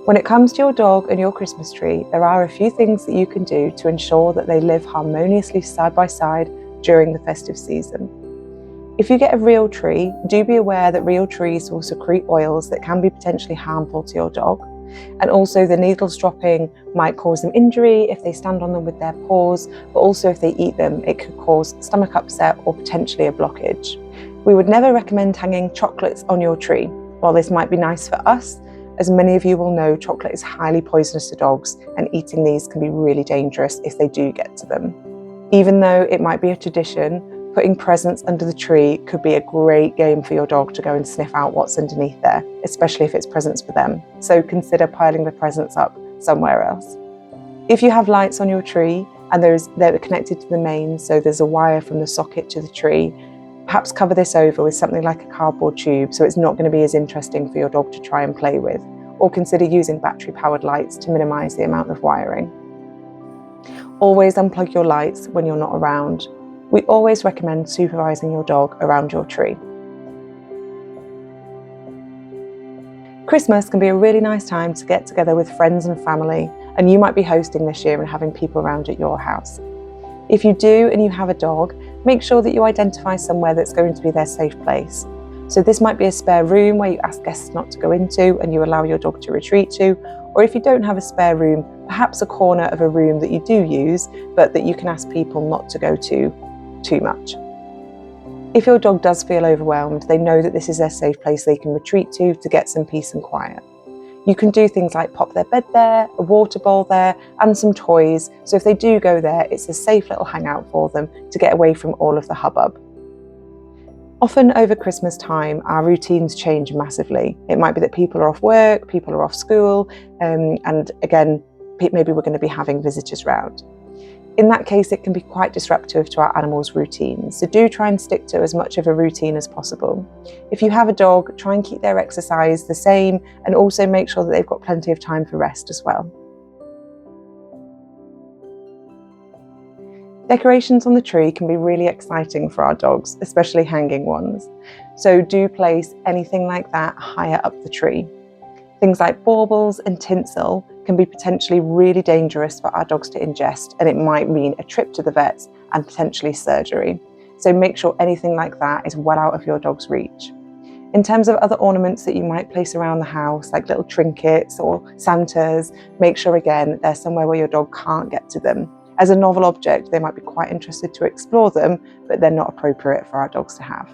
When it comes to your dog and your Christmas tree, there are a few things that you can do to ensure that they live harmoniously side by side during the festive season. If you get a real tree, do be aware that real trees will secrete oils that can be potentially harmful to your dog. And also the needles dropping might cause them injury if they stand on them with their paws, but also if they eat them, it could cause stomach upset or potentially a blockage. We would never recommend hanging chocolates on your tree. While this might be nice for us, as many of you will know, chocolate is highly poisonous to dogs, and eating these can be really dangerous if they do get to them. Even though it might be a tradition, putting presents under the tree could be a great game for your dog to go and sniff out what's underneath there, especially if it's presents for them. So consider piling the presents up somewhere else. If you have lights on your tree and they're connected to the mains, so there's a wire from the socket to the tree, perhaps cover this over with something like a cardboard tube so it's not going to be as interesting for your dog to try and play with, or consider using battery-powered lights to minimise the amount of wiring. Always unplug your lights when you're not around. We always recommend supervising your dog around your tree. Christmas can be a really nice time to get together with friends and family, and you might be hosting this year and having people around at your house. If you do and you have a dog, make sure that you identify somewhere that's going to be their safe place. So this might be a spare room where you ask guests not to go into and you allow your dog to retreat to, or if you don't have a spare room, perhaps a corner of a room that you do use, but that you can ask people not to go to too much. If your dog does feel overwhelmed, they know that this is their safe place they can retreat to get some peace and quiet. You can do things like pop their bed there, a water bowl there, and some toys. So if they do go there, it's a safe little hangout for them to get away from all of the hubbub. Often over Christmas time, our routines change massively. It might be that people are off work, people are off school, and again, maybe we're going to be having visitors round. In that case, it can be quite disruptive to our animals' routines, so do try and stick to as much of a routine as possible. If you have a dog, try and keep their exercise the same, and also make sure that they've got plenty of time for rest as well. Decorations on the tree can be really exciting for our dogs, especially hanging ones. So do place anything like that higher up the tree. Things like baubles and tinsel can be potentially really dangerous for our dogs to ingest, and it might mean a trip to the vets and potentially surgery. So make sure anything like that is well out of your dog's reach. In terms of other ornaments that you might place around the house, like little trinkets or Santas, make sure again they're somewhere where your dog can't get to them. As a novel object, they might be quite interested to explore them, but they're not appropriate for our dogs to have.